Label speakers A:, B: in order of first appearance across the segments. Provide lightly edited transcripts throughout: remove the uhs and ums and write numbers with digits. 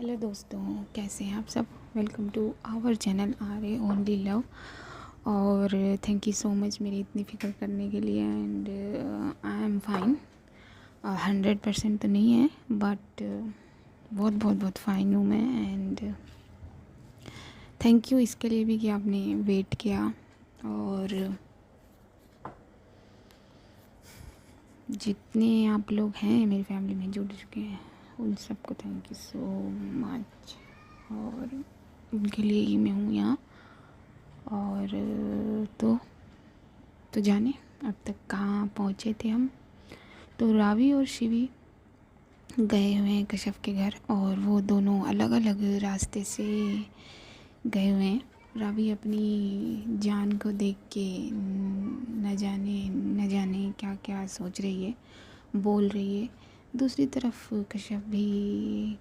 A: Hello दोस्तों, कैसे हैं आप सब। Welcome to our channel R A only love. और थैंक यू सो मच मेरी इतनी फ़िक्र करने के लिए। And I am fine. 100% तो नहीं है बट बहुत बहुत बहुत फ़ाइन हूँ मैं। एंड थैंक यू इसके लिए भी कि आपने वेट किया। और जितने आप लोग हैं मेरी फैमिली में जुड़ चुके हैं उन सबको थैंक यू सो मच। और उनके लिए ही मैं हूँ यहाँ। और तो जाने अब तक कहाँ पहुँचे थे हम। तो रावी और शिवी गए हुए हैं कश्यप के घर, और वो दोनों अलग अलग रास्ते से गए हुए हैं। रावी अपनी जान को देख के न जाने क्या क्या सोच रही है, बोल रही है। दूसरी तरफ कश्यप भी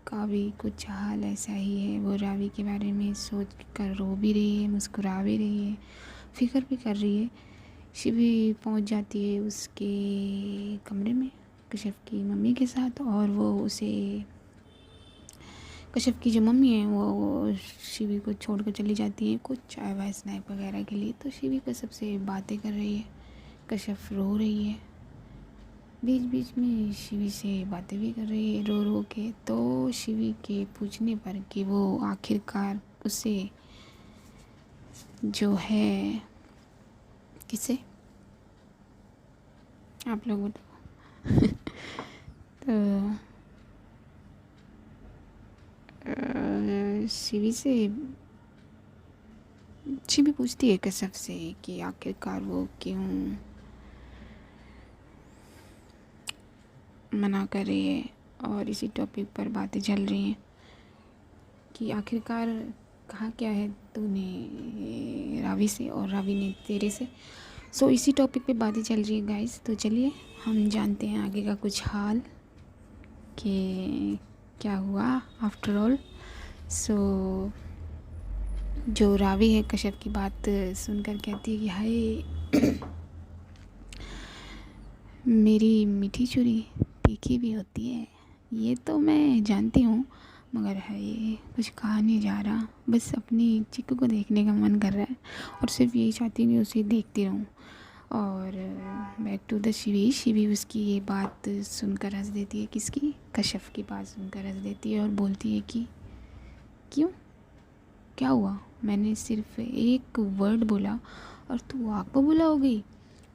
A: का भी कुछ हाल ऐसा ही है। वो रावी के बारे में सोच कर रो भी रही है, मुस्कुरा भी रही है, फिक्र भी कर रही है। शिवी पहुंच जाती है उसके कमरे में कश्यप की मम्मी के साथ, और वो उसे कश्यप की जो मम्मी है वो शिवी को छोड़ कर चली जाती है कुछ चाय वाय स्नैक वगैरह के लिए। तो शिवी कश्यप से बातें कर रही है, कश्यप रो रही है, बीच बीच में शिवी से बातें भी कर रही है रो रो के। तो शिवी के पूछने पर कि वो आखिरकार उसे जो है किसे, आप लोग बताओ। तो शिवी पूछती है कश्यप से कि आखिरकार वो क्यों मना कर रही है। और इसी टॉपिक पर बातें चल रही हैं कि आखिरकार कहा क्या है तूने रावी से और रावी ने तेरे से। सो इसी टॉपिक पे बातें चल रही है गाइस। तो चलिए हम जानते हैं आगे का कुछ हाल कि क्या हुआ आफ्टर ऑल। सो जो रावी है कश्यप की बात सुनकर कहती है कि हाय मेरी मीठी चुरी तीखी भी होती है, ये तो मैं जानती हूँ, मगर है ये कुछ कहा नहीं जा रहा। बस अपनी चिक्कू को देखने का मन कर रहा है और सिर्फ यही चाहती हूँ कि उसे देखती रहूँ। और back to the Shivi. Shivi उसकी ये बात सुनकर हंस देती है, किसकी, कश्यप की बात सुनकर हंस देती है और बोलती है कि क्यों, क्या हुआ, मैंने सिर्फ एक वर्ड बोला और तू आग बबूला हो गई।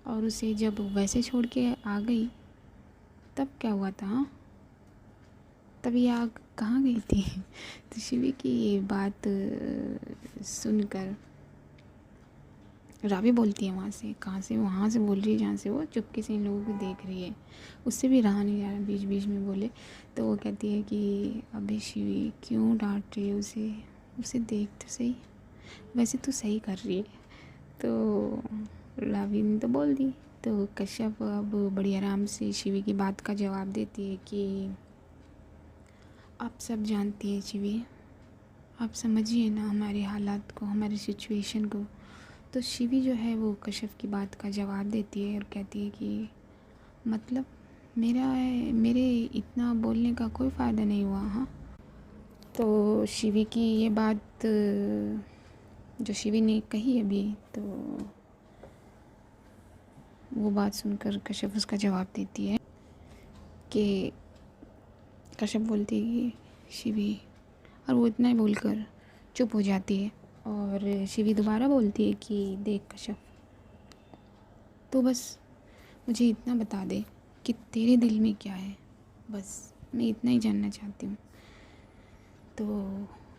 A: और उसे जब वैसे छोड़ के आ गई तब क्या हुआ था, हाँ? तब ये आग कहाँ गई थी। तो शिवी की ये बात सुनकर रावी बोलती है वहाँ से, कहाँ से, वहाँ से बोल रही है जहाँ से वो चुपके से इन लोगों को देख रही है। उससे भी रहा नहीं जा रहा बीच बीच में बोले। तो वो कहती है कि अबे शिवी क्यों डांट रही है उसे, उसे देख तो सही, वैसे तो सही कर रही है। तो रावी ने तो बोल दी। तो कश्यप अब बड़ी आराम से शिवी की बात का जवाब देती है कि आप सब जानती हैं शिवी, आप समझिए ना हमारे हालात को, हमारी सिचुएशन को। तो शिवी जो है वो कश्यप की बात का जवाब देती है और कहती है कि मतलब मेरे इतना बोलने का कोई फ़ायदा नहीं हुआ, हाँ। तो शिवी की ये बात जो शिवी ने कही अभी, तो वो बात सुनकर कश्यप उसका जवाब देती है कि कश्यप बोलती है कि शिवी, और वो इतना ही बोलकर चुप हो जाती है। और शिवी दोबारा बोलती है कि देख कश्यप, तो बस मुझे इतना बता दे कि तेरे दिल में क्या है, बस मैं इतना ही जानना चाहती हूँ। तो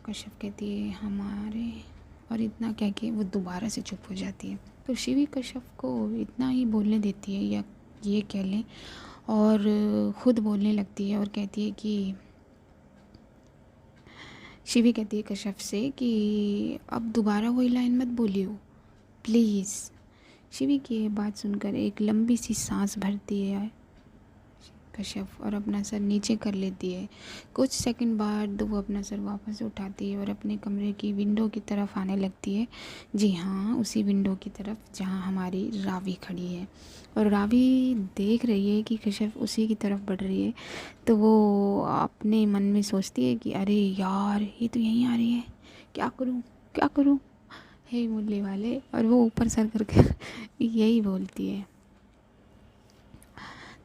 A: कश्यप कहती है हमारे, और इतना कह के वो दोबारा से चुप हो जाती है। तो शिवी कश्यप को इतना ही बोलने देती है, या ये कह लें, और ख़ुद बोलने लगती है और कहती है कि शिवी कहती है कश्यप से कि अब दोबारा वही लाइन मत बोलियो प्लीज़। शिवी की ये बात सुनकर एक लंबी सी सांस भरती है कश्यप और अपना सर नीचे कर लेती है। कुछ सेकंड बाद वो अपना सर वापस उठाती है और अपने कमरे की विंडो की तरफ आने लगती है। जी हाँ, उसी विंडो की तरफ जहाँ हमारी रावी खड़ी है। और रावी देख रही है कि कश्यप उसी की तरफ बढ़ रही है। तो वो अपने मन में सोचती है कि अरे यार, ये तो यहीं आ रही है, क्या करूँ क्या करूँ, हे मुरली वाले। और वो ऊपर सर करके यही बोलती है।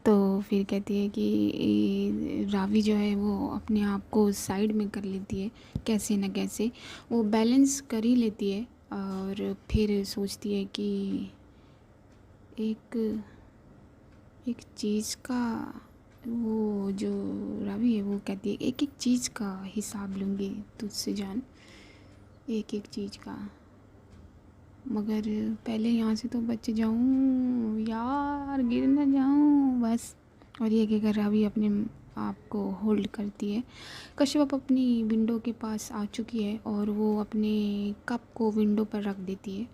A: तो फिर कहती है कि रावी जो है वो अपने आप को साइड में कर लेती है, कैसे न कैसे वो बैलेंस कर ही लेती है। और फिर सोचती है कि एक एक चीज़ का, वो जो रावी है वो कहती है एक एक चीज़ का हिसाब लूँगी तुझसे जान, एक एक चीज़ का, मगर पहले यहाँ से तो बच जाऊँ यार, गिर ना जाऊँ बस। और ये कहकर रावी अपने आप को होल्ड करती है। कश्यप अपनी विंडो के पास आ चुकी है और वो अपने कप को विंडो पर रख देती है।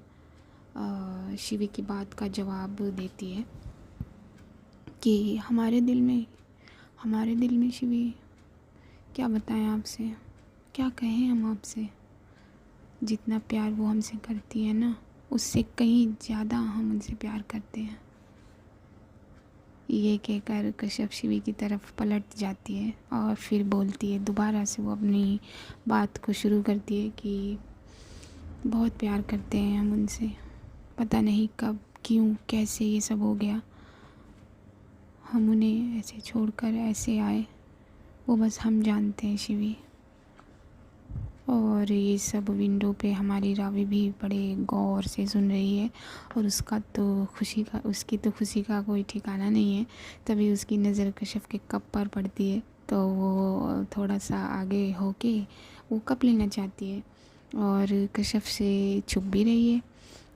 A: शिवी की बात का जवाब देती है कि हमारे दिल में शिवी, क्या बताएं आपसे, क्या कहें हम आपसे। जितना प्यार वो हमसे करती है ना, उससे कहीं ज़्यादा हम उनसे प्यार करते हैं। ये कहकर कश्यप शिवी की तरफ पलट जाती है और फिर बोलती है, दोबारा से वो अपनी बात को शुरू करती है कि बहुत प्यार करते हैं हम उनसे, पता नहीं कब क्यों कैसे ये सब हो गया, हम उन्हें ऐसे छोड़कर ऐसे आए, वो बस हम जानते हैं शिवी। और ये सब विंडो पे हमारी रावी भी बड़े गौर से सुन रही है और उसकी तो खुशी का कोई ठिकाना नहीं है। तभी उसकी नज़र कश्यप के कप पर पड़ती है तो वो थोड़ा सा आगे होके वो कप लेना चाहती है और कश्यप से छुप भी रही है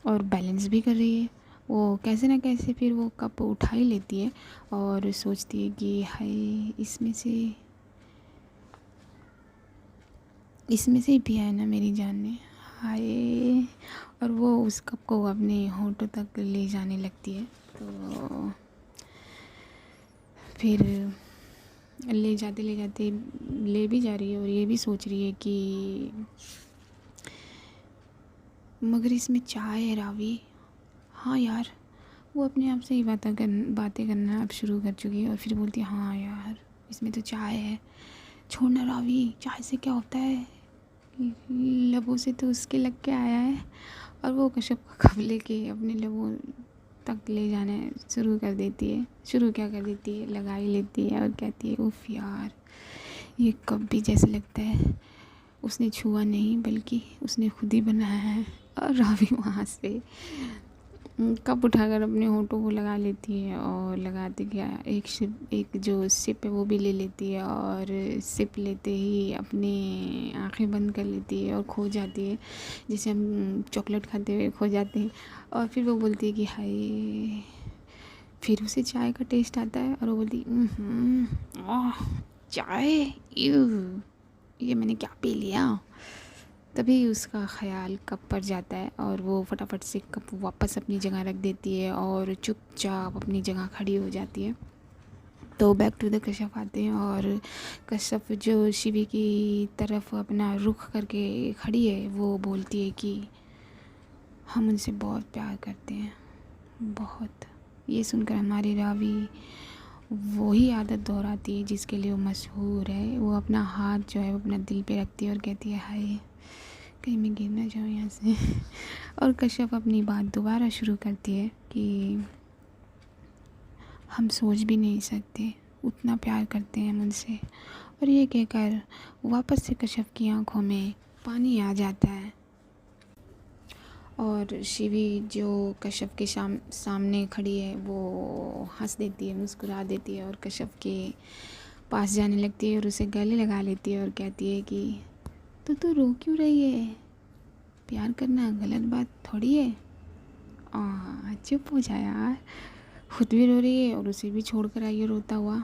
A: और बैलेंस भी कर रही है। वो कैसे ना कैसे फिर वो कप उठा ही लेती है और सोचती है कि हाय, इसमें से ही पिया है ना मेरी जान ने, हाय। और वो उस कप को अपने होंठों तक ले जाने लगती है। तो फिर ले जाते ले भी जा रही है और ये भी सोच रही है कि मगर इसमें चाय है रावी। हाँ यार, वो अपने आप से ही बातें करना अब शुरू कर चुकी है और फिर बोलती है, हाँ यार इसमें तो चाय है, छोड़ना रावी, चाय से क्या होता है, लबों से तो उसके लग के आया है। और वो कश्यप का कप लेके अपने लबों तक ले जाने शुरू क्या कर देती है, लगा ही लेती है और कहती है, उफ यार, ये कप भी जैसे लगता है उसने छुआ नहीं बल्कि उसने खुद ही बनाया है। और रावी वहाँ से कप उठाकर अपने होंठों को लगा लेती है और लगाते क्या, एक जो सिप है वो भी ले लेती है और सिप लेते ही अपनी आंखें बंद कर लेती है और खो जाती है, जैसे हम चॉकलेट खाते हुए खो जाते हैं। और फिर वो बोलती है कि हाय, फिर उसे चाय का टेस्ट आता है और वो बोलती ओह चाय, ये मैंने क्या पी लिया। तभी उसका ख़याल कप पर जाता है और वो फटाफट से कप वापस अपनी जगह रख देती है और चुपचाप अपनी जगह खड़ी हो जाती है। तो बैक टू द कश्यप आते हैं और कश्यप जो शिवी की तरफ अपना रुख करके खड़ी है वो बोलती है कि हम उनसे बहुत प्यार करते हैं, बहुत। ये सुनकर हमारी रावी वही आदत दोहराती है जिसके लिए वो मशहूर है। वो अपना हाथ जो है वो अपना दिल पे रखती है और कहती है, हाय कहीं मैं गिर ना जाऊँ यहाँ से। और कश्यप अपनी बात दोबारा शुरू करती है कि हम सोच भी नहीं सकते, उतना प्यार करते हैं हम उनसे। और ये कहकर वापस से कश्यप की आंखों में पानी आ जाता है और शिवी जो कश्यप के सामने खड़ी है वो हंस देती है, मुस्कुरा देती है और कश्यप के पास जाने लगती है और उसे गले लगा लेती है और कहती है कि तो रो क्यों रही है, प्यार करना गलत बात थोड़ी है। चुप हो जा यार, खुद भी रो रही है और उसे भी छोड़ कर आई है रोता हुआ।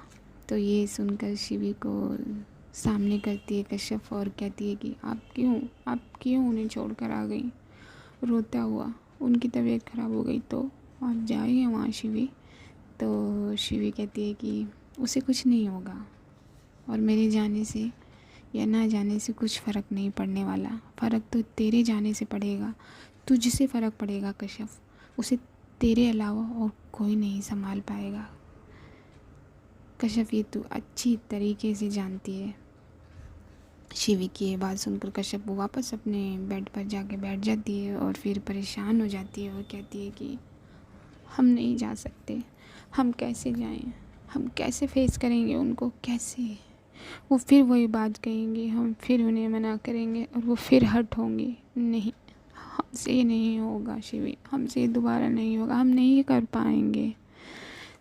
A: तो ये सुनकर शिवी को सामने करती है कश्यप और कहती है कि आप क्यों उन्हें छोड़ कर आ गई रोता हुआ, उनकी तबीयत ख़राब हो गई तो आप जाइए वहाँ शिवी। तो शिवी कहती है कि उसे कुछ नहीं होगा, और मेरे जाने से या ना जाने से कुछ फ़र्क नहीं पड़ने वाला। फ़र्क तो तेरे जाने से पड़ेगा, तुझसे फ़र्क पड़ेगा कश्यप। उसे तेरे अलावा और कोई नहीं संभाल पाएगा कश्यप, ये तू अच्छी तरीके से जानती है। शिवी की ये बात सुनकर कश्यप वापस अपने बेड पर जाके बैठ जाती है और फिर परेशान हो जाती है और कहती है कि हम नहीं जा सकते, हम कैसे जाएं, हम कैसे फेस करेंगे उनको, कैसे? वो फिर वही बात कहेंगे, हम फिर उन्हें मना करेंगे और वो फिर हर्ट होंगे। नहीं, हमसे ये नहीं होगा शिवी, हमसे ये दोबारा नहीं होगा, हम नहीं कर पाएंगे।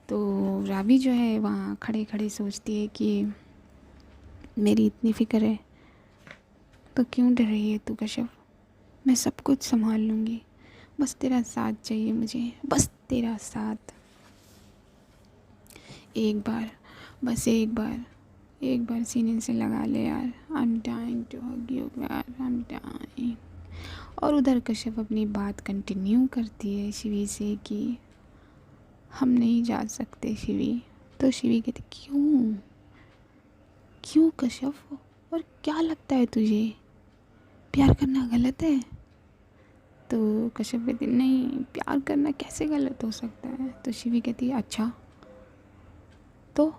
A: तो रावी जो है वहाँ खड़े खड़े सोचती है कि मेरी इतनी फ़िक्र है तो क्यों डर रही है तू कश्यप, मैं सब कुछ संभाल लूँगी, बस तेरा साथ चाहिए मुझे, बस तेरा साथ। एक बार, बस एक बार सीने से लगा ले यार, I am dying to hug you यार, आई एम डाइंग। और उधर कश्यप अपनी बात कंटिन्यू करती है शिवी से कि हम नहीं जा सकते शिवी। तो शिवी कहती क्यों, क्यों कश्यप, और क्या लगता है तुझे, प्यार करना गलत है? तो कश्यप कहती नहीं, प्यार करना कैसे गलत हो सकता है? तो शिवी कहती है अच्छा, तो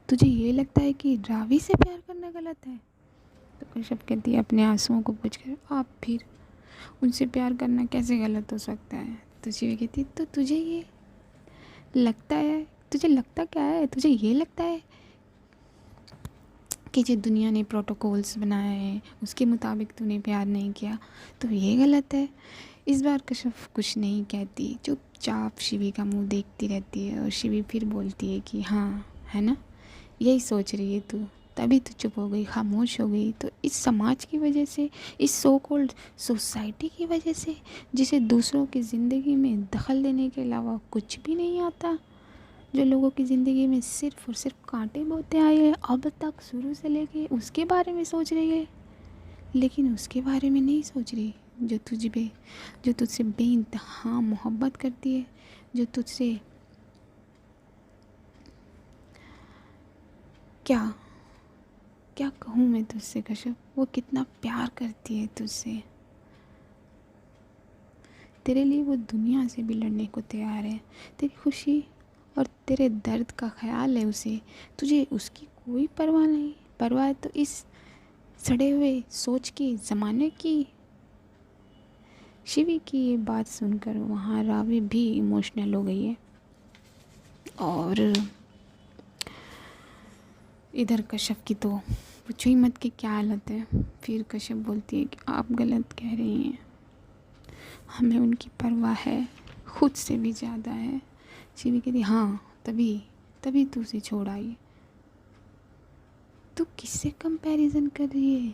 A: तुझे ये लगता है कि रावी से प्यार करना गलत है? तो कश्यप कहती है अपने आंसुओं को पूछकर, आप फिर उनसे प्यार करना कैसे गलत हो सकता है? तो शिवी कहती तो तुझे ये लगता है, तुझे लगता क्या है, तुझे ये लगता है कि जो दुनिया ने प्रोटोकॉल्स बनाए हैं उसके मुताबिक तूने प्यार नहीं किया तो ये गलत है? इस बार कश्यप कुछ नहीं कहती, चुपचाप शिवी का मुंह देखती रहती है और शिवी फिर बोलती है कि हाँ है ना, यही सोच रही है तू, तभी तो चुप हो गई, खामोश हो गई। तो इस समाज की वजह से, इस सो कॉल्ड सोसाइटी की वजह से, जिसे दूसरों की ज़िंदगी में दखल देने के अलावा कुछ भी नहीं आता, जो लोगों की ज़िंदगी में सिर्फ और सिर्फ कांटे बोते आए हैं अब तक शुरू से लेके, उसके बारे में सोच रही है। लेकिन उसके बारे में नहीं सोच रही जो तुझसे बेइंतहा मोहब्बत करती है, जो तुझसे क्या क्या कहूँ मैं तुझसे कश्यप, वो कितना प्यार करती है तुझसे, तेरे लिए वो दुनिया से भी लड़ने को तैयार है, तेरी खुशी और तेरे दर्द का ख्याल है उसे, तुझे उसकी कोई परवाह नहीं। परवाह है तो इस सड़े हुए सोच के ज़माने की। शिवी की ये बात सुनकर वहाँ रावी भी इमोशनल हो गई है और इधर कश्यप की तो पूछो ही मत कि क्या हालत है। फिर कश्यप बोलती है कि आप गलत कह रही हैं, हमें उनकी परवाह है, खुद से भी ज़्यादा है। शिवी कहती हाँ, तभी तभी तू उसे छोड़ आई। तू किससे कंपैरिजन कर रही है?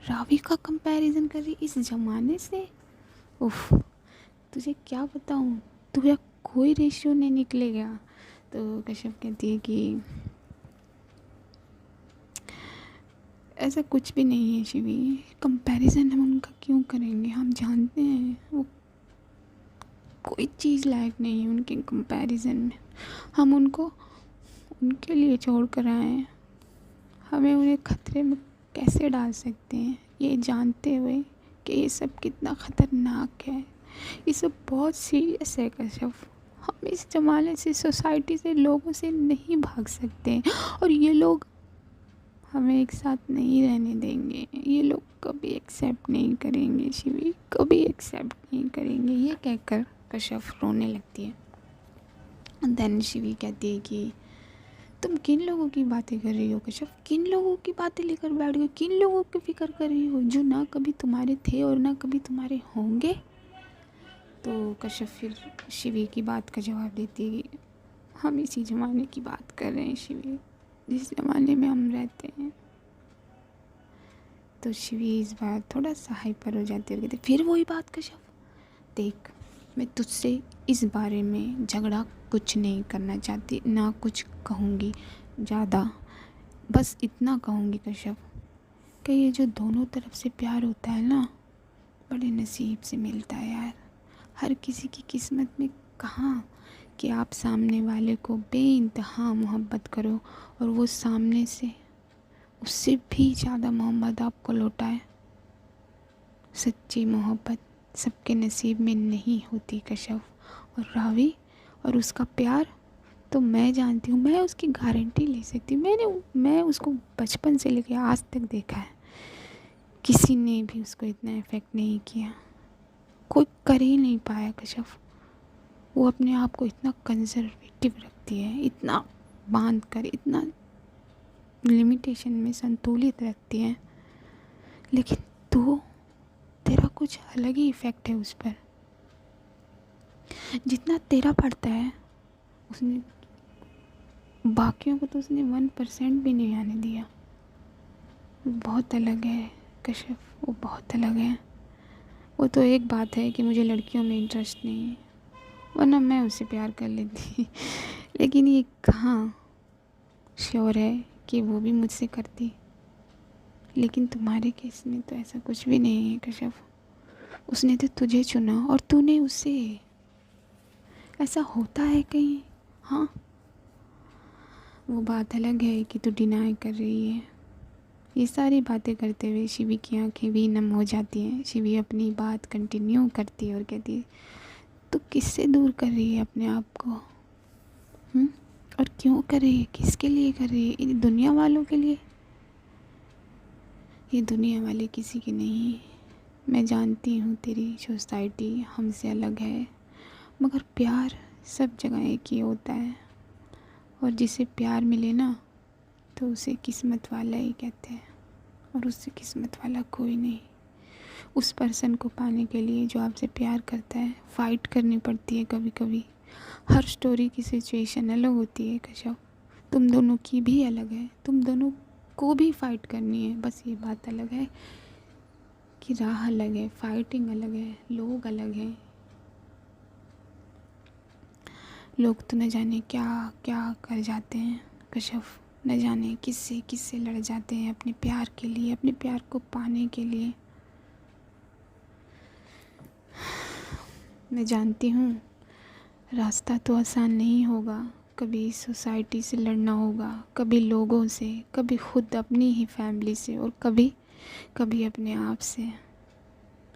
A: रावी का कंपैरिजन कर रही इस ज़माने से? उफ, तुझे क्या बताऊँ, तुझे कोई रेशियो नहीं निकलेगा। तो कश्यप कहती है कि ऐसा कुछ भी नहीं है शिवी, कंपैरिजन हम उनका क्यों करेंगे, हम जानते हैं वो कोई चीज़ लायक नहीं है उनके कंपैरिजन में, हम उनको उनके लिए छोड़ कर आए हैं, हमें उन्हें खतरे में कैसे डाल सकते हैं ये जानते हुए कि ये सब कितना ख़तरनाक है, ये सब बहुत सीरियस है कश्यप। हम इस ज़माने से, सोसाइटी से, लोगों से नहीं भाग सकते और ये लोग हमें एक साथ नहीं रहने देंगे, ये लोग कभी एक्सेप्ट नहीं करेंगे शिवी, कभी एक्सेप्ट नहीं करेंगे। ये कहकर कश्यप रोने लगती है। देन शिवी कहती है कि तुम किन लोगों की बातें कर रही हो कश्यप, किन लोगों की बातें लेकर बैठ गई, किन लोगों की फिक्र कर रही हो जो ना कभी तुम्हारे थे और ना कभी तुम्हारे होंगे? तो कश्यप फिर शिवी की बात का जवाब देती है कि हम इसी ज़माने की बात कर रहे हैं शिवी, जिस ज़माने में हम रहते हैं। तो शिवी इस बार थोड़ा सा हाइपर हो जाती है और कहती फिर वही बात कश्यप, देख मैं तुझसे इस बारे में झगड़ा कुछ नहीं करना चाहती, ना कुछ कहूँगी ज़्यादा, बस इतना कहूँगी कश्यप कि ये जो दोनों तरफ से प्यार होता है ना, बड़े नसीब से मिलता है यार, हर किसी की किस्मत में कहाँ कि आप सामने वाले को बेइंतहा मोहब्बत करो और वो सामने से उससे भी ज़्यादा मोहब्बत आपको लौटाए। सच्ची मोहब्बत सबके नसीब में नहीं होती कशफ। और रावी और उसका प्यार तो मैं जानती हूँ, मैं उसकी गारंटी ले सकती हूँ। मैं उसको बचपन से लेकर आज तक देखा है, किसी ने भी उसको इतना इफ़ेक्ट नहीं किया, कोई कर ही नहीं पाया कशफ। वो अपने आप को इतना कंजर्वेटिव रखती है, इतना बांध कर, इतना लिमिटेशन में संतुलित रखती है, लेकिन तेरा कुछ अलग ही इफ़ेक्ट है उस पर। जितना तेरा पड़ता है उसने बाकियों को तो उसने 1% भी नहीं आने दिया। बहुत अलग है कश्यप, वो बहुत अलग है। वो तो एक बात है कि मुझे लड़कियों में इंटरेस्ट नहीं है, वरना मैं उससे प्यार कर लेती लेकिन ये कहाँ श्योर है कि वो भी मुझसे करती। लेकिन तुम्हारे केस में तो ऐसा कुछ भी नहीं है कश्यप। उसने तो तुझे चुना और तूने उससे। ऐसा होता है कहीं? हाँ, वो बात अलग है कि तू डिनाई कर रही है। ये सारी बातें करते हुए शिवी की आंखें भी नम हो जाती हैं। शिवी अपनी बात कंटिन्यू करती है और कहती है, तू किससे दूर कर रही है अपने आप को? और क्यों कर रही है? किसके लिए कर रही है? इन दुनिया वालों के लिए? ये दुनिया वाले किसी की नहीं। मैं जानती हूँ तेरी सोसाइटी हमसे अलग है, मगर प्यार सब जगह एक ही होता है। और जिसे प्यार मिले ना, तो उसे किस्मत वाला ही कहते हैं, और उससे किस्मत वाला कोई नहीं। उस पर्सन को पाने के लिए जो आपसे प्यार करता है, फ़ाइट करनी पड़ती है कभी कभी। हर स्टोरी की सिचुएशन अलग होती है कश्यप, तुम दोनों की भी अलग है, तुम दोनों को भी फ़ाइट करनी है। बस ये बात अलग है कि राह अलग है, फाइटिंग अलग है, लोग अलग हैं। लोग तो न जाने क्या क्या कर जाते हैं कश्यप, न जाने किससे किससे लड़ जाते हैं अपने प्यार के लिए, अपने प्यार को पाने के लिए। मैं जानती हूँ रास्ता तो आसान नहीं होगा, कभी सोसाइटी से लड़ना होगा, कभी लोगों से, कभी खुद अपनी ही फैमिली से, और कभी कभी अपने आप से।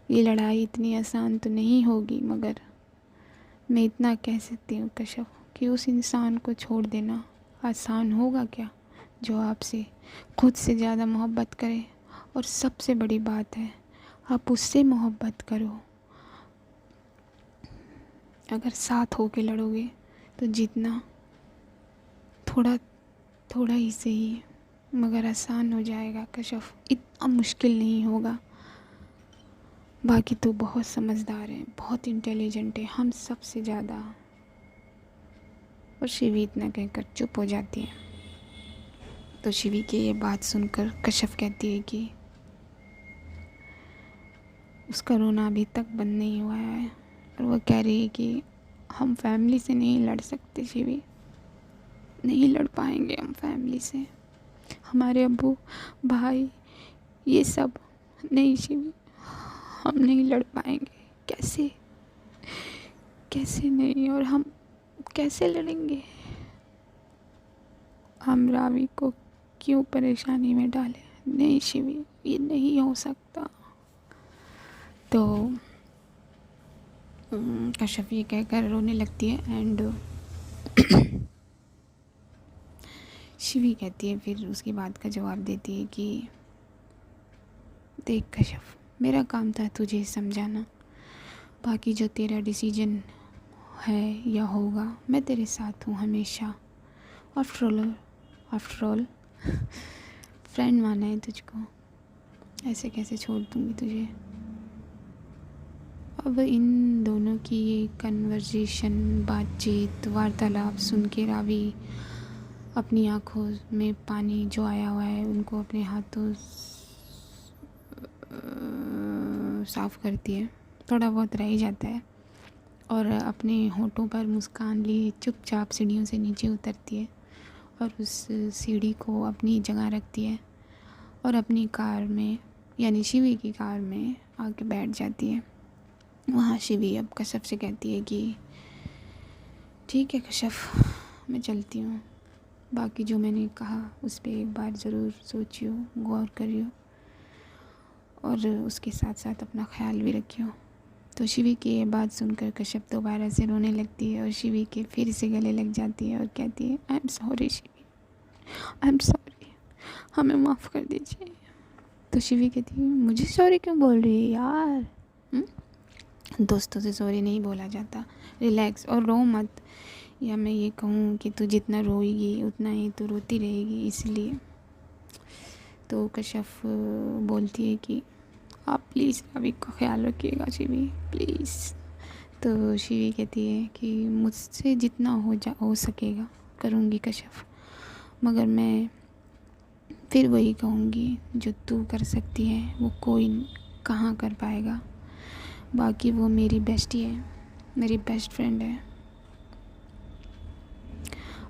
A: ये लड़ाई इतनी आसान तो नहीं होगी, मगर मैं इतना कह सकती हूँ कश्यप कि उस इंसान को छोड़ देना आसान होगा क्या जो आपसे खुद से ज़्यादा मोहब्बत करे। और सबसे बड़ी बात है, आप उससे मोहब्बत करो। अगर साथ होके लड़ोगे तो जीतना थोड़ा थोड़ा ही सही, मगर आसान हो जाएगा कश्यप, इतना मुश्किल नहीं होगा। बाकी तो बहुत समझदार है, बहुत इंटेलिजेंट है, हम सबसे ज़्यादा। और शिवी इतना कहकर चुप हो जाती है। तो शिवी की ये बात सुनकर कश्यप कहती है कि उसका रोना अभी तक बंद नहीं हुआ है, और वह कह रही है कि हम फैमिली से नहीं लड़ सकते शिवी, नहीं लड़ पाएंगे हम फैमिली से, हमारे अब्बू भाई ये सब नहीं शिवी, हम नहीं लड़ पाएंगे। कैसे कैसे नहीं, और हम कैसे लड़ेंगे? हम रावी को क्यों परेशानी में डालें? नहीं शिवी, ये नहीं हो सकता। तो कश्यप ये कहकर रोने लगती है। एंड शिवी कहती है, फिर उसकी बात का जवाब देती है कि देख कश्यप, मेरा काम था तुझे समझाना, बाकी जो तेरा डिसीजन है या होगा, मैं तेरे साथ हूँ हमेशा। आफ्टर ऑल फ्रेंड माना है तुझको, ऐसे कैसे छोड़ दूँगी तुझे। अब इन दोनों की ये कन्वर्जेशन, बातचीत, वार्तालाप सुन के रावी अपनी आँखों में पानी जो आया हुआ है उनको अपने हाथों साफ़ करती है, थोड़ा बहुत रह ही जाता है, और अपने होठों पर मुस्कान लिए चुपचाप सीढ़ियों से नीचे उतरती है और उस सीढ़ी को अपनी जगह रखती है और अपनी कार में, यानी शिवी की कार में आके बैठ जाती है। वहाँ शिवी अब कश्यप से कहती है कि ठीक है कश्यप, मैं चलती हूँ। बाकी जो मैंने कहा उस पर एक बार ज़रूर सोचियो, गौर करियो और उसके साथ साथ अपना ख्याल भी रखियो। तो शिवी की ये बात सुनकर कश्यप दोबारा से रोने लगती है और शिवी के फिर से गले लग जाती है और कहती है, I am sorry Shivi, I am sorry, हमें माफ़ कर दीजिए। तो शिवी कहती है, मुझे सॉरी क्यों बोल रही है यार? दोस्तों से सॉरी नहीं बोला जाता, रिलैक्स और रो मत। या मैं ये कहूँ कि तू जितना रोएगी उतना ही तू रोती रहेगी, इसलिए। तो कश्यप बोलती है कि आप प्लीज़ अभी का ख्याल रखिएगा शिवी, प्लीज़। तो शिवी कहती है कि मुझसे जितना हो सकेगा करूँगी कश्यप, मगर मैं फिर वही कहूँगी, जो तू कर सकती है वो कोई कहाँ कर पाएगा। बाकी वो मेरी बेस्टी है, मेरी बेस्ट फ्रेंड है,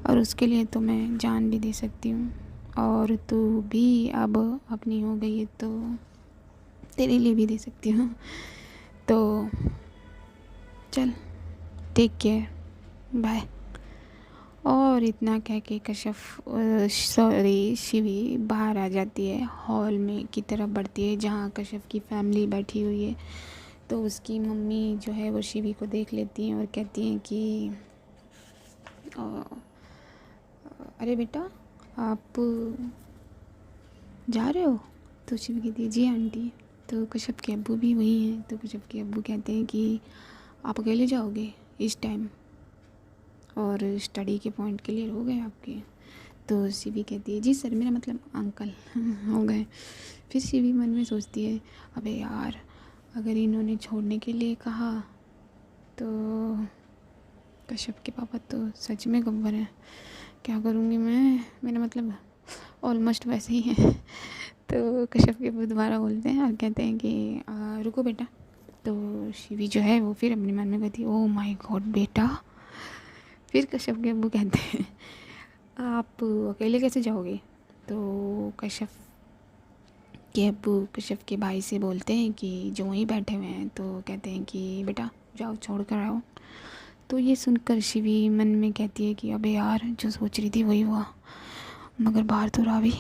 A: और उसके लिए तो मैं जान भी दे सकती हूँ। और तू भी अब अपनी हो गई है तो तेरे लिए भी दे सकती हूँ। तो चल, टेक केयर, बाय। और इतना कह के कश्यप शिवी बाहर आ जाती है, हॉल में की तरफ बढ़ती है जहाँ कश्यप की फैमिली बैठी हुई है। तो उसकी मम्मी जो है वो शिवी को देख लेती हैं और कहती हैं कि अरे बेटा, आप जा रहे हो? तो शिवी कहती है, जी आंटी। तो कश्यप के अब्बू भी वही हैं। तो कश्यप के अब्बू कहते हैं कि आप अकेले जाओगे इस टाइम, और स्टडी के पॉइंट क्लियर हो गए आपके? तो शिवी कहती है, जी सर, मेरा मतलब अंकल हो गए। फिर शिवी मन में सोचती है, अबे यार, अगर इन्होंने छोड़ने के लिए कहा तो कश्यप के पापा तो सच में गब्बर हैं, क्या करूँगी मैं? मेरा मतलब ऑलमोस्ट वैसे ही है। तो कश्यप के दोबारा बोलते हैं और कहते हैं कि रुको बेटा। तो शिवी जो है वो फिर अपने मन में कहती है, ओह माय गॉड बेटा। फिर कश्यप के अब्बू कहते हैं, आप अकेले कैसे जाओगे? तो कश्यप के अब्बू कश्यप के भाई से बोलते हैं कि जो वहीं बैठे हुए हैं, तो कहते हैं कि बेटा जाओ, छोड़ कर आओ। तो ये सुनकर शिवी मन में कहती है कि अबे यार, जो सोच रही थी वही हुआ, मगर बाहर तो रहा भी।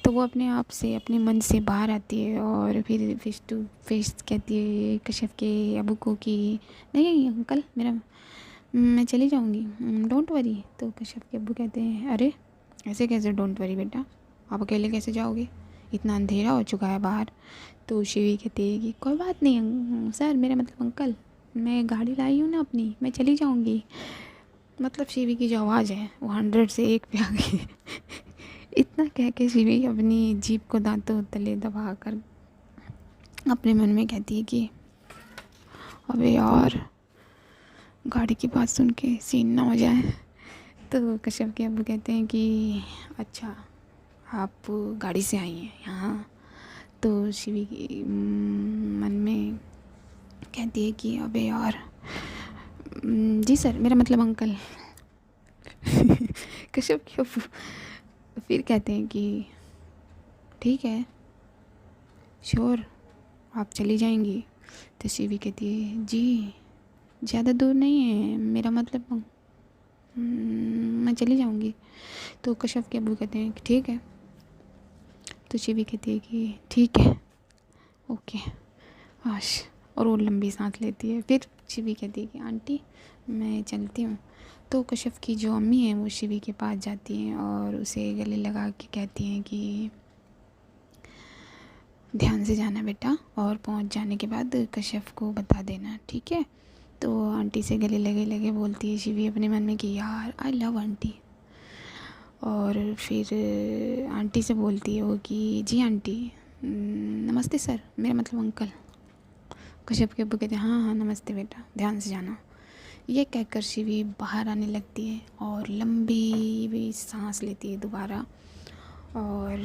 A: तो वो अपने आप से, अपने मन से बाहर आती है और फिर फेस टू फेस कहती है कश्यप के अबू को कि नहीं अंकल, मेरा मैं चली जाऊंगी, डोंट वरी। तो कश्यप के अब्बू कहते हैं, अरे ऐसे कैसे डोंट वरी बेटा, आप अकेले कैसे जाओगे? इतना अंधेरा हो चुका है बाहर। तो शिवी कहती है कि कोई बात नहीं सर, मेरा मतलब अंकल, मैं गाड़ी लाई हूँ ना अपनी, मैं चली जाऊँगी। मतलब शिवी की जो आवाज़ है वो 100 से 1 पे आ गई। इतना कह के शिवी अपनी जीभ को दांतों तले दबा कर अपने मन में कहती है कि अबे यार, गाड़ी की बात सुन के सीन ना हो जाए। तो कश्यप के अब्बू कहते हैं कि अच्छा, आप गाड़ी से आई हैं यहाँ? तो शिवी की मन में कहती है कि अबे यार, जी सर, मेरा मतलब अंकल। कश्यप के अब्बू फिर कहते हैं कि ठीक है, श्योर, आप चली जाएंगी? तो शिवी कहती है, जी ज़्यादा दूर नहीं है, मेरा मतलब मैं चली जाऊंगी। तो कश्यप के अब्बू कहते हैं कि ठीक है। तो शिवी कहती है कि ठीक है, ओके, आश। और वो लंबी सांस लेती है। फिर शिवी कहती है कि आंटी, मैं चलती हूँ। तो कश्यप की जो अम्मी हैं वो शिवी के पास जाती हैं और उसे गले लगा के कहती हैं कि ध्यान से जाना बेटा, और पहुँच जाने के बाद कश्यप को बता देना, ठीक है? तो आंटी से गले लगे लगे बोलती है शिवी अपने मन में कि यार, आई लव आंटी। और फिर आंटी से बोलती है वो कि जी आंटी, नमस्ते सर, मेरा मतलब अंकल। कश्यप के अब्बू कहते हैं, हाँ हाँ नमस्ते बेटा, ध्यान से जाना। ये कहकर शिवी बाहर आने लगती है और लंबी भी सांस लेती है दोबारा। और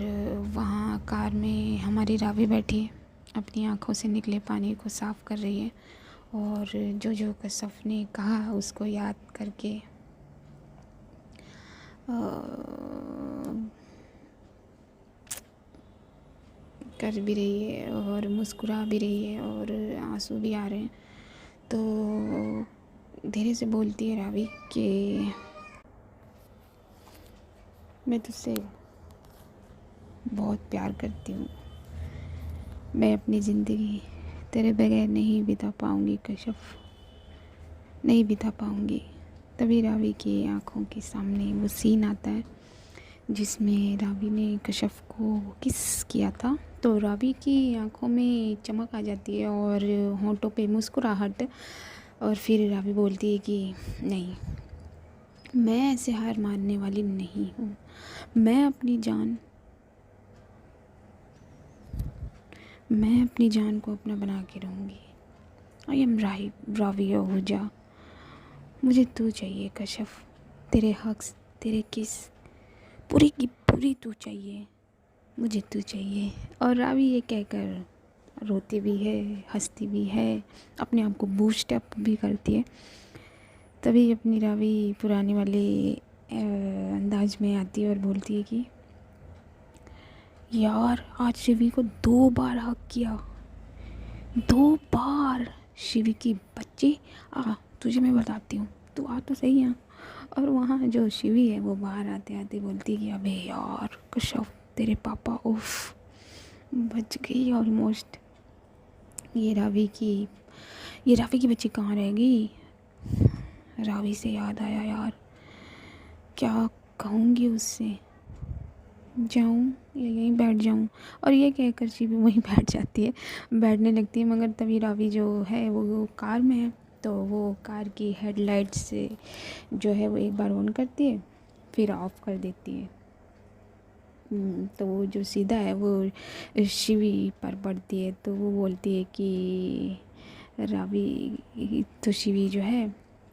A: वहाँ कार में हमारी रावी बैठी है, अपनी आँखों से निकले पानी को साफ़ कर रही है और जो जो कश्यप ने कहा उसको याद करके कर भी रही है और मुस्कुरा भी रही है और आंसू भी आ रहे हैं। तो धीरे से बोलती है रावी कि मैं तुझसे बहुत प्यार करती हूँ, मैं अपनी ज़िंदगी तेरे बगैर नहीं बिता पाऊँगी कशफ, नहीं बिता पाऊँगी। तभी रावी की आँखों के सामने वो सीन आता है जिसमें रावी ने कशफ को किस किया था। तो रावी की आंखों में चमक आ जाती है और होंठों पे मुस्कुराहट, और फिर रावी बोलती है कि नहीं, मैं ऐसे हार मानने वाली नहीं हूँ, मैं अपनी जान को अपना बना के रहूँगी। आई एम रावी आहूजा, मुझे तू चाहिए कशफ, तेरे हक, तेरे किस, पूरी की पूरी तू चाहिए, मुझे तू चाहिए। और रावी ये कहकर रोती भी है, हंसती भी है, अपने आप को बूस्ट अप भी करती है। तभी अपनी रावी पुरानी वाली अंदाज में आती है और बोलती है कि यार आज शिवी को 2 बार हक किया, 2 बार। शिवी की बच्ची, तुझे मैं बताती हूँ, तू आ तो सही यहाँ। और वहाँ जो शिवी है वो बाहर आते आते बोलती है कि अबे यार कशफ, तेरे पापा, उफ, बच गई ऑलमोस्ट। ये रावी की बच्ची कहाँ रह गई। रावी से याद आया यार, क्या कहूँगी उससे, जाऊँ या यहीं बैठ जाऊँ। और ये कहकर शिवी वहीं बैठ जाती है, बैठने लगती है। मगर तभी रावी जो है वो कार में है, तो वो कार की हेडलाइट्स से जो है वो एक बार ऑन करती है, फिर ऑफ कर देती है। तो वो जो सीधा है वो शिवी पर पड़ती है। तो वो बोलती है कि रावी, तो शिवी जो है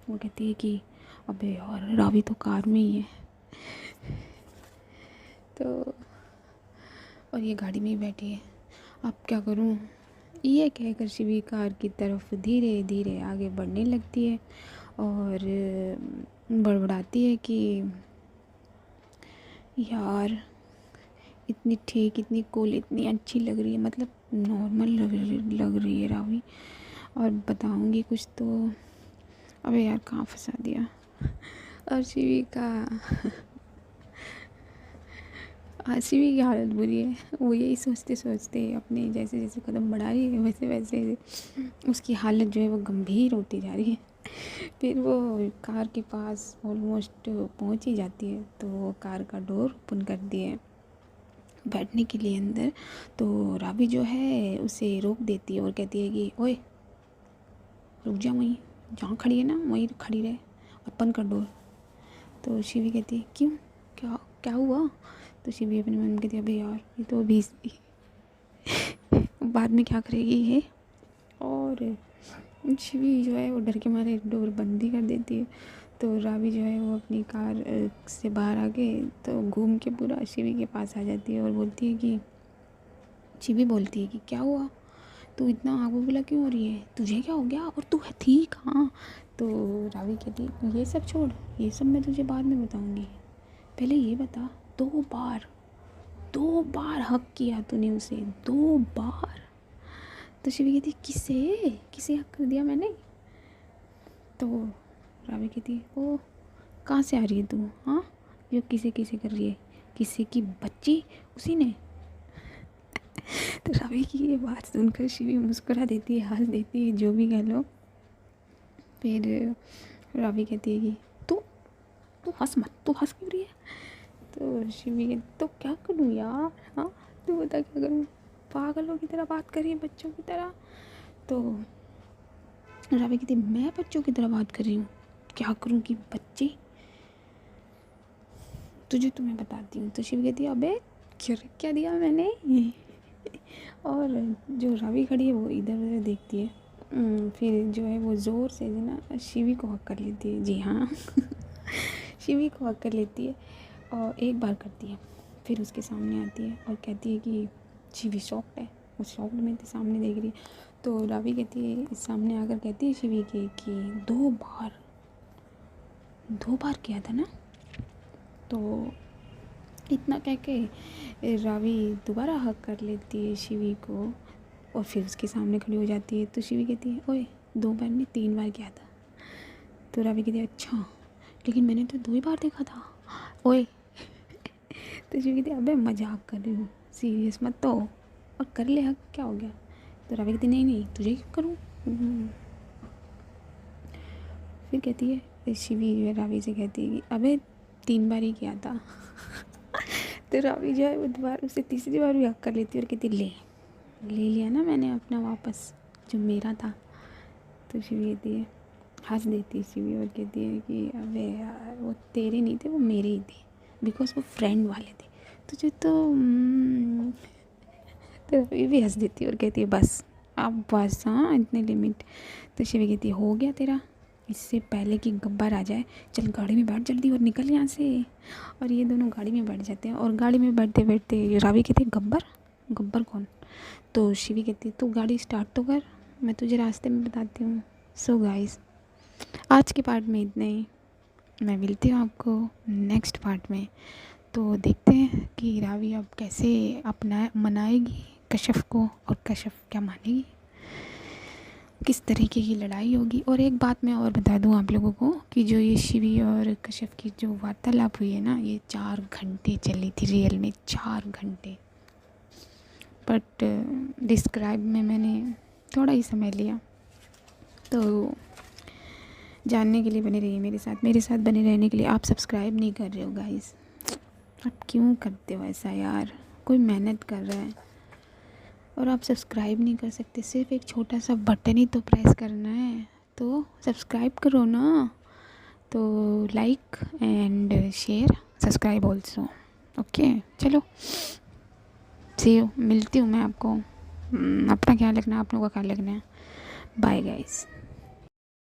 A: वो कहती है कि अबे यार रावी तो कार में ही है। तो और ये गाड़ी में ही बैठी है, अब क्या करूँ, ये कहकर शिवी कार की तरफ धीरे धीरे आगे बढ़ने लगती है और बड़बड़ाती है कि यार इतनी ठीक, इतनी कूल, इतनी अच्छी लग रही है, मतलब नॉर्मल लग रही है रावी, और बताऊंगी कुछ तो अबे यार कहाँ फंसा दिया। और शिवी की हालत बुरी है, वो यही सोचते सोचते अपने जैसे जैसे कदम बढ़ा रही है वैसे वैसे उसकी हालत जो है वो गंभीर होती जा रही है। फिर वो कार के पास ऑलमोस्ट पहुंच ही जाती है, तो वो कार का डोर ओपन कर दिए बैठने के लिए अंदर। तो रावी जो है उसे रोक देती है और कहती है कि ओए रुक जा, वहीं जहाँ खड़ी है ना वहीं खड़ी रहे और बंद कर डोर। तो शिवी कहती है क्यों, क्या क्या हुआ। तो शिवी अपने मन में कहती है अबे यार ये तो अभी बाद में क्या करेगी ये। और शिवी जो है वो डर के मारे डोर बंद ही कर देती है। तो रावी जो है वो अपनी कार से बाहर आके तो घूम के पूरा शिवी के पास आ जाती है और बोलती है कि शिवी बोलती है कि क्या हुआ, तू इतना आग बबूला क्यों हो रही है, तुझे क्या हो गया, और तू है ठीक हाँ। तो रावी कहती है ये सब छोड़, ये सब मैं तुझे बाद में बताऊंगी, पहले ये बता, 2 बार हक किया तूने उसे, 2 बार। तो शिवी कहती किसे किसे हक कर दिया मैंने। तो रावी कहती है ओ कहाँ से आ रही है तू, हाँ जो किसे किसे कर रही है, किसे की बच्ची, उसी ने। तो रावी की ये बात सुनकर शिवी मुस्कुरा देती है, हंस देती है, जो भी कह लो। फिर रावी कहती है कि तू तू हंस मत, तू हंस क्यों रही है। तो शिवी कहती तो क्या करूँ यार, हाँ तू बता क्या करूँ, पागलों की तरह बात करी है, बच्चों की तरह। तो रावी कहती मैं बच्चों की तरह बात कर रही हूँ, क्या करूँ कि बच्ची, तुझे तो मैं बताती हूँ। तो शिव कहती है अबे क्या दिया मैंने। और जो रावी खड़ी है वो इधर उधर देखती है, फिर जो है वो ज़ोर से जो ना शिवी को हक कर लेती है, जी हाँ। शिवी को हक कर लेती है और एक बार करती है, फिर उसके सामने आती है और कहती है कि शिवी शॉक्ड है, वो शॉक्ड में थी, सामने देख रही है। तो रावी कहती है, सामने आकर कहती है शिवी के कि 2 बार किया था ना। तो इतना कह के रावी दोबारा हक कर लेती है शिवी को और फिर उसके सामने खड़ी हो जाती है। तो शिवी कहती है ओए 2 बार नहीं 3 बार किया था। तो रावी कहती है अच्छा, लेकिन मैंने तो 2 ही बार देखा था ओए। तो शिवी कहती है अबे मजाक कर रही हूँ, सीरियस मत तो, और कर ले हक, क्या हो गया। तो रावी कहती नहीं नहीं तुझे क्यों करूँ। फिर कहती है शिवी रावी से कहती है कि अबे 3 बार ही किया था। तो रावी जो है वो दोबारा उसे तीसरी बार भी हक कर लेती है और कहती ले लिया ना मैंने अपना वापस, जो मेरा था। तो शिवी कहती है, हंस देती है शिवी और कहती है कि अबे यार वो तेरे नहीं थे, वो मेरे ही थे, बिकॉज वो फ्रेंड वाले थे तुझे तो। तो रावी भी हंस देती है और कहती है बस अब बस, हाँ इतने लिमिट। तो शिवी कहती है हो गया तेरा, इससे पहले कि गब्बर आ जाए, चल गाड़ी में बैठ जल्दी और निकल यहाँ से। और ये दोनों गाड़ी में बैठ जाते हैं, और गाड़ी में बैठते बैठते रावी कहती है गब्बर, गब्बर कौन। तो शिवी कहती है तू गाड़ी स्टार्ट तो कर, मैं तुझे रास्ते में बताती हूँ। सो गाइस, आज के पार्ट में इतना ही, मैं मिलती हूँ आपको नेक्स्ट पार्ट में। तो देखते हैं कि रावी अब कैसे अपना मनाएगी कश्यप को, और कश्यप क्या मानेगी, किस तरीके की लड़ाई होगी। और एक बात मैं और बता दूं आप लोगों को कि जो ये शिवी और कश्यप की जो वार्तालाप हुई है ना, ये 4 घंटे चली थी रियल में, 4 घंटे। बट डिस्क्राइब में मैंने थोड़ा ही समय लिया। तो जानने के लिए बने रहिए मेरे साथ बने रहने के लिए। आप सब्सक्राइब नहीं कर रहे हो गाइस, आप क्यों करते हो ऐसा यार, कोई मेहनत कर रहा है और आप सब्सक्राइब नहीं कर सकते। सिर्फ एक छोटा सा बटन ही तो प्रेस करना है, तो सब्सक्राइब करो ना। तो like and share, subscribe also. Okay चलो, सी यू, मिलती हूँ मैं आपको। अपना ख्याल रखना, आप लोगों का ख्याल रखना है। Bye guys.